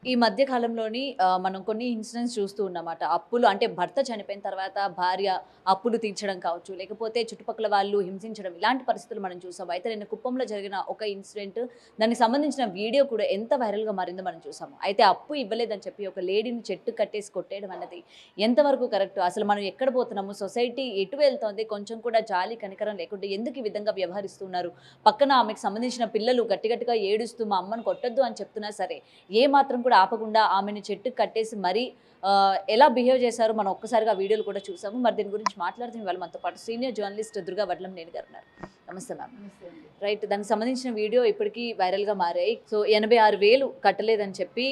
ఈ మధ్య కాలంలోని మనం కొన్ని ఇన్సిడెంట్స్ చూస్తూ ఉన్నమాట. అప్పులు అంటే భర్త చనిపోయిన తర్వాత భార్య అప్పులు తీర్చడం కావచ్చు, లేకపోతే చుట్టుపక్కల వాళ్ళు హింసించడం ఇలాంటి పరిస్థితులు మనం చూసాం. అయితే నిన్న కుప్పంలో జరిగిన ఒక ఇన్సిడెంట్ దానికి సంబంధించిన వీడియో కూడా ఎంత వైరల్‌గా మారిందో మనం చూసాము. అయితే అప్పు ఇవ్వలేదని చెప్పి ఒక లేడీని చెట్టు కట్టేసి కొట్టేయడం అన్నది ఎంతవరకు కరెక్ట్? అసలు మనం ఎక్కడ పోతున్నాము? సొసైటీ ఎటు వెళ్తోంది? కొంచెం కూడా జాలి, కనికరం లేకుండా ఎందుకు ఈ విధంగా వ్యవహరిస్తున్నారు? పక్కన ఆమెకు సంబంధించిన పిల్లలు గట్టి గట్టిగా ఏడుస్తూ మా అమ్మను కొట్టొద్దు అని చెప్తున్నా సరే, ఏ మాత్రం కూడా ఆపకుండా ఆమెని చెట్టుకి కట్టేసి మరీ ఎలా బిహేవ్ చేశారో మనం ఒక్కసారిగా ఆ వీడియోలు కూడా చూసాము. మరి దీని గురించి మాట్లాడుతున్న ఇవాళ మనతో పాటు సీనియర్ జర్నలిస్ట్ దుర్గా వడ్లంనేని గారు ఉన్నారు. నమస్తే మ్యామ్. రైట్, దానికి సంబంధించిన వీడియో ఇప్పటికీ వైరల్‌గా మారాయి. సో 86,000 కట్టలేదని చెప్పి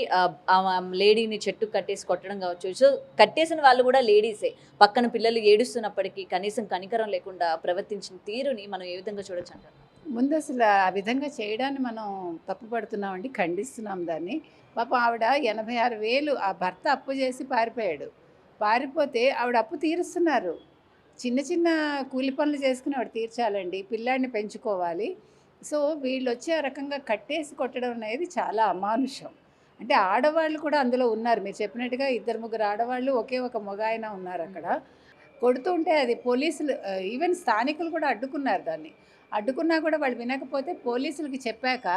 లేడీని చెట్టుకు కట్టేసి కొట్టడం కావచ్చు. సో కట్టేసిన వాళ్ళు కూడా లేడీసే. పక్కన పిల్లలు ఏడుస్తున్నప్పటికీ కనీసం కనికరం లేకుండా ప్రవర్తించిన తీరుని మనం ఏ విధంగా చూడొచ్చంటారు? ముందు అసలు ఆ విధంగా చేయడాన్ని మనం తప్పుపడుతున్నామండి, ఖండిస్తున్నాం దాన్ని. పాపం ఆవిడ 86,000 ఆ భర్త అప్పు చేసి పారిపోయాడు. పారిపోతే ఆవిడ అప్పు తీరుస్తున్నారు. చిన్న చిన్న కూలి పనులు చేసుకుని ఆవిడ తీర్చాలండి. పిల్లాడిని పెంచుకోవాలి. సో వీళ్ళొచ్చి ఆ రకంగా కట్టేసి కొట్టడం అనేది చాలా అమానుషం. అంటే ఆడవాళ్ళు కూడా అందులో ఉన్నారు. మీరు చెప్పినట్టుగా 2, 3 ఆడవాళ్ళు, ఒకే ఒక మగాయన ఉన్నారు అక్కడ. కొడుతుంటే అది పోలీసులు ఈవెన్ స్థానికులు కూడా అడ్డుకున్నారు దాన్ని. అడ్డుకున్నా కూడా వాళ్ళు వినకపోతే పోలీసులకి చెప్పాక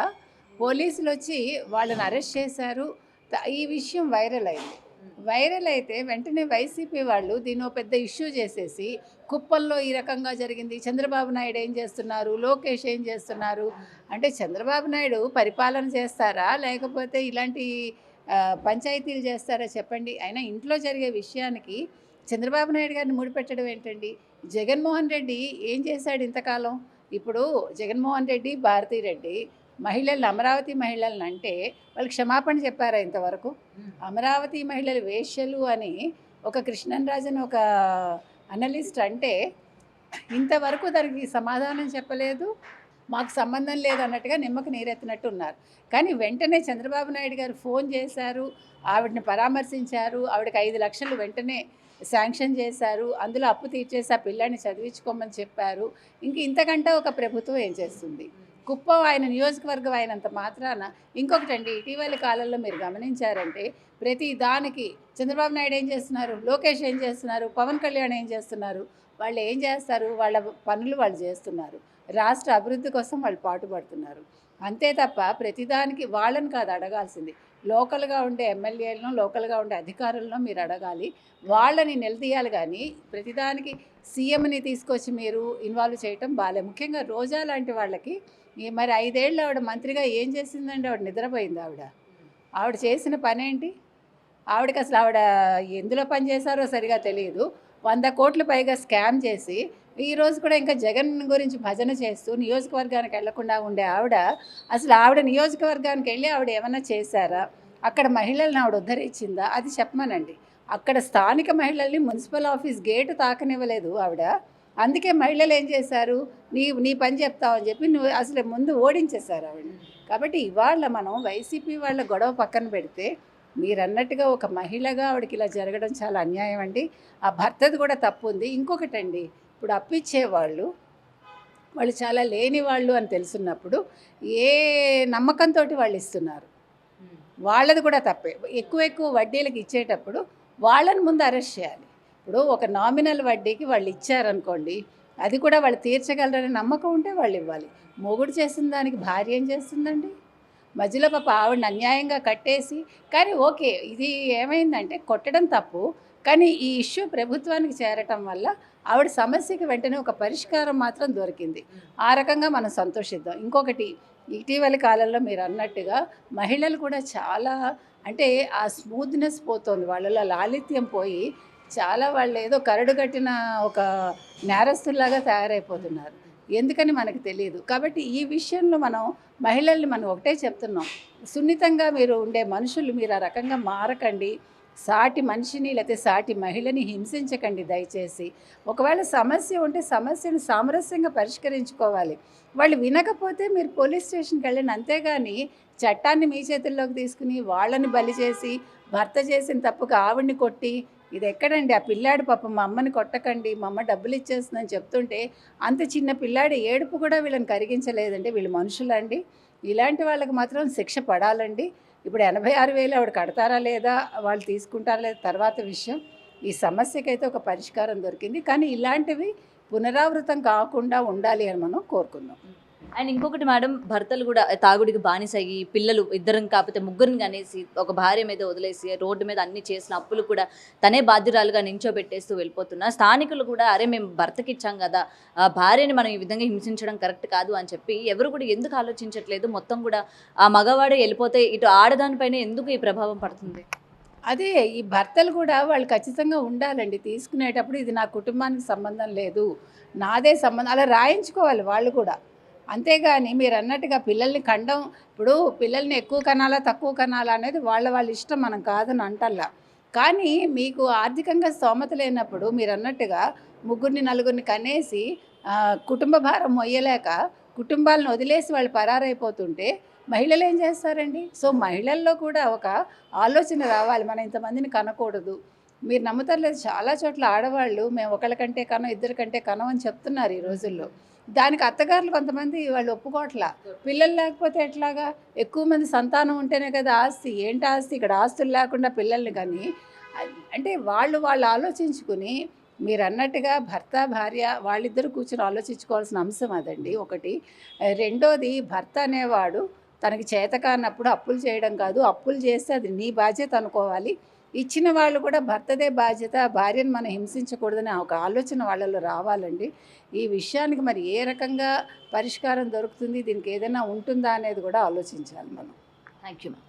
పోలీసులు వచ్చి వాళ్ళని అరెస్ట్ చేశారు. ఈ విషయం వైరల్ అయింది. వైరల్ అయితే వెంటనే వైసీపీ వాళ్ళు దీన్ని ఓ పెద్ద ఇష్యూ చేసేసి కుప్పంలో ఈ రకంగా జరిగింది, చంద్రబాబు నాయుడు ఏం చేస్తున్నారు, లోకేష్ ఏం చేస్తున్నారు అంటే చంద్రబాబు నాయుడు పరిపాలన చేస్తారా లేకపోతే ఇలాంటి పంచాయతీలు చేస్తారా చెప్పండి. అయినా ఇంట్లో జరిగే విషయానికి చంద్రబాబు నాయుడు గారిని ముడిపెట్టడం ఏంటండి? జగన్మోహన్ రెడ్డి ఏం చేశాడు ఇంతకాలం? ఇప్పుడు జగన్మోహన్ రెడ్డి, భారతీరెడ్డి మహిళలను, అమరావతి మహిళలను అంటే వాళ్ళు క్షమాపణ చెప్పారా ఇంతవరకు? అమరావతి మహిళలు వేశ్యలు అని ఒక కృష్ణన్ రాజన్ ఒక అనలిస్ట్ అంటే ఇంతవరకు దానికి సమాధానం చెప్పలేదు. మాకు సంబంధం లేదు అన్నట్టుగా నిమ్మకు నీరెత్తినట్టు ఉన్నారు. కానీ వెంటనే చంద్రబాబు నాయుడు గారు ఫోన్ చేశారు, ఆవిడని పరామర్శించారు, ఆవిడకి 5 లక్షలు వెంటనే శాంక్షన్ చేశారు, అందులో అప్పు తీర్చేసి ఆ పిల్లాడిని చదివించుకోమని చెప్పారు. ఇంతకంటే ఒక ప్రభుత్వం ఏం చేస్తుంది? కుప్పం ఆయన నియోజకవర్గం అయినంత మాత్రాన. ఇంకొకటండి, ఇటీవలి కాలంలో మీరు గమనించారంటే ప్రతి దానికి చంద్రబాబు నాయుడు ఏం చేస్తున్నారు, లోకేష్ ఏం చేస్తున్నారు, పవన్ కళ్యాణ్ ఏం చేస్తున్నారు? వాళ్ళు ఏం చేస్తారు? వాళ్ళ పనులు వాళ్ళు చేస్తున్నారు. రాష్ట్ర అభివృద్ధి కోసం వాళ్ళు పాటుపడుతున్నారు. అంతే తప్ప ప్రతిదానికి వాళ్ళని కాదు అడగాల్సింది. లోకల్గా ఉండే ఎమ్మెల్యేలను, లోకల్గా ఉండే అధికారులను మీరు అడగాలి, వాళ్ళని నిలదీయాలి. కానీ ప్రతిదానికి సీఎంని తీసుకొచ్చి మీరు ఇన్వాల్వ్ చేయటం బాలే. ముఖ్యంగా రోజా లాంటి వాళ్ళకి మరి 5 ఏళ్ళు ఆవిడ మంత్రిగా ఏం చేసిందండి? ఆవిడ నిద్రపోయింది. ఆవిడ చేసిన పని ఏంటి? ఆవిడకి అసలు ఆవిడ ఎందులో పని చేశారో సరిగా తెలియదు. 100 కోట్ల పైగా స్కామ్ చేసి ఈరోజు కూడా ఇంకా జగన్ గురించి భజన చేస్తూ నియోజకవర్గానికి వెళ్లకుండా ఉండే ఆవిడ, అసలు ఆవిడ నియోజకవర్గానికి వెళ్ళి ఆవిడ ఏమన్నా చేశారా? అక్కడ మహిళలను ఆవిడ ఉద్ధరించిందా? అది చెప్పమనండి. అక్కడ స్థానిక మహిళల్ని మున్సిపల్ ఆఫీస్ గేటు తాకనివ్వలేదు ఆవిడ. అందుకే మహిళలు ఏం చేశారు? నీ పని చెప్తావని చెప్పి నువ్వు అసలు ముందు ఓడించేశారు ఆవిడ. కాబట్టి ఇవాళ మనం వైసీపీ వాళ్ళ గొడవ పక్కన పెడితే మీరన్నట్టుగా ఒక మహిళగా ఆవిడకి ఇలా జరగడం చాలా అన్యాయం అండి. ఆ భర్తది కూడా తప్పు ఉంది. ఇంకొకటండి, ఇప్పుడు అప్పిచ్చేవాళ్ళు వాళ్ళు చాలా లేని వాళ్ళు అని తెలుసున్నప్పుడు ఏ నమ్మకంతో వాళ్ళు ఇస్తున్నారు? వాళ్ళది కూడా తప్పే. ఎక్కువ వడ్డీలకు ఇచ్చేటప్పుడు వాళ్ళని ముందు అరెస్ట్ చేయాలి. ఇప్పుడు ఒక నామినల్ వడ్డీకి వాళ్ళు ఇచ్చారనుకోండి, అది కూడా వాళ్ళు తీర్చగలరనే నమ్మకం ఉంటే వాళ్ళు ఇవ్వాలి. మొగుడు చేసిన దానికి భార్య ఏం చేస్తుందండి? మధ్యలో పాప ఆవిడని అన్యాయంగా కట్టేసి. కానీ ఓకే, ఇది ఏమైందంటే కొట్టడం తప్పు, కానీ ఈ ఇష్యూ ప్రభుత్వానికి చేరటం వల్ల ఆవిడ సమస్యకి వెంటనే ఒక పరిష్కారం మాత్రం దొరికింది. ఆ రకంగా మనం సంతోషిద్దాం. ఇంకొకటి, ఇటీవలి కాలంలో మీరు అన్నట్టుగా మహిళలు కూడా చాలా అంటే ఆ స్మూత్నెస్ పోతుంది వాళ్ళలో, లాలిత్యం పోయి చాలా వాళ్ళు ఏదో కరడు కట్టిన ఒక నేరస్తుల్లాగా తయారైపోతున్నారు. ఎందుకని మనకు తెలియదు. కాబట్టి ఈ విషయంలో మనం మహిళల్ని మనం ఒకటే చెప్తున్నాం, సున్నితంగా మీరు ఉండే మనుషులు మీరు ఆ రకంగా మారకండి. సాటి మనిషిని లేకపోతే సాటి మహిళని హింసించకండి దయచేసి. ఒకవేళ సమస్య ఉంటే సమస్యను సామరస్యంగా పరిష్కరించుకోవాలి. వాళ్ళు వినకపోతే మీరు పోలీస్ స్టేషన్కి వెళ్ళండి. అంతేగాని చట్టాన్ని మీ చేతుల్లోకి తీసుకుని వాళ్ళని బలి చేసి భర్త చేసిన తప్పుకు ఆవిడ్ని కొట్టి ఇది ఎక్కడండి? ఆ పిల్లాడు పాపం మా అమ్మని కొట్టకండి, మా అమ్మ డబ్బులు ఇచ్చేస్తుందని చెప్తుంటే అంత చిన్న పిల్లాడి ఏడుపు కూడా వీళ్ళని కరిగించలేదంటే వీళ్ళు మనుషులండి. ఇలాంటి వాళ్ళకి మాత్రం శిక్ష పడాలండి. ఇప్పుడు 86,000 ఆవిడ కడతారా లేదా, వాళ్ళు తీసుకుంటారా లేదా తర్వాత విషయం. ఈ సమస్యకైతే ఒక పరిష్కారం దొరికింది. కానీ ఇలాంటివి పునరావృతం కాకుండా ఉండాలి అని మనం కోరుకుందాం. అండ్ ఇంకొకటి మేడం, భర్తలు కూడా తాగుడికి బానిసయ్యి పిల్లలు ఇద్దరం కాకపోతే ముగ్గురిని అనేసి ఒక భార్య మీద వదిలేసి రోడ్డు మీద అన్ని చేసిన అప్పులు కూడా తనే బాధ్యురాలుగా నించోబెట్టేస్తూ వెళ్ళిపోతున్నా. స్థానికులు కూడా అరే మేము భర్తకి ఇచ్చాం కదా, ఆ భార్యని మనం ఈ విధంగా హింసించడం కరెక్ట్ కాదు అని చెప్పి ఎవరు కూడా ఎందుకు ఆలోచించట్లేదు? మొత్తం కూడా ఆ మగవాడే వెళ్ళిపోతే ఇటు ఆడదానిపైన ఎందుకు ఈ ప్రభావం పడుతుంది? అదే ఈ భర్తలు కూడా వాళ్ళు ఖచ్చితంగా ఉండాలండి. తీసుకునేటప్పుడు ఇది నా కుటుంబానికి సంబంధం లేదు, నాదే సంబంధం అలా రాయించుకోవాలి వాళ్ళు కూడా. అంతేగాని మీరు అన్నట్టుగా పిల్లల్ని కండం, ఇప్పుడు పిల్లల్ని ఎక్కువ కనాలా తక్కువ కనాలా అనేది వాళ్ళ ఇష్టం, మనం కాదని అంటల్లా. కానీ మీకు ఆర్థికంగా స్తోమత లేనప్పుడు మీరు అన్నట్టుగా ముగ్గురిని నలుగురిని కనేసి కుటుంబ భారం మొయ్యలేక కుటుంబాలను వదిలేసి వాళ్ళు పరారైపోతుంటే మహిళలు ఏం చేస్తారండి? సో మహిళల్లో కూడా ఒక ఆలోచన రావాలి, మనం ఇంతమందిని కనకూడదు. మీరు నమ్ముతారు లేదు, చాలా చోట్ల ఆడవాళ్ళు మేము ఒకళ్ళకంటే కనం, ఇద్దరి కంటే కనం అని చెప్తున్నారు ఈ రోజుల్లో. దానికి అత్తగారులు కొంతమంది వాళ్ళు ఒప్పుకోవట్లా. పిల్లలు లేకపోతే ఎట్లాగా? ఎక్కువ మంది సంతానం ఉంటేనే కదా ఆస్తి. ఏంటి ఆస్తి? ఇక్కడ ఆస్తులు లేకుండా పిల్లల్ని కానీ అంటే వాళ్ళు ఆలోచించుకుని మీరు అన్నట్టుగా భర్త భార్య వాళ్ళిద్దరూ కూర్చొని ఆలోచించుకోవాల్సిన అంశం అదండి ఒకటి. రెండోది, భర్త అనేవాడు తనకి చేతకానప్పుడు అప్పులు చేయడం కాదు, అప్పులు చేస్తే అది నీ బాధ్యత అనుకోవాలి. ఇచ్చిన వాళ్ళు కూడా భర్తదే బాధ్యత, భార్యను మనం హింసించకూడదని ఒక ఆలోచన వాళ్ళలో రావాలండి. ఈ విషయానికి మరి ఏ రకంగా పరిష్కారం దొరుకుతుంది, దీనికి ఏదైనా ఉంటుందా అనేది కూడా ఆలోచించాలి మనం. Thank you ma'am.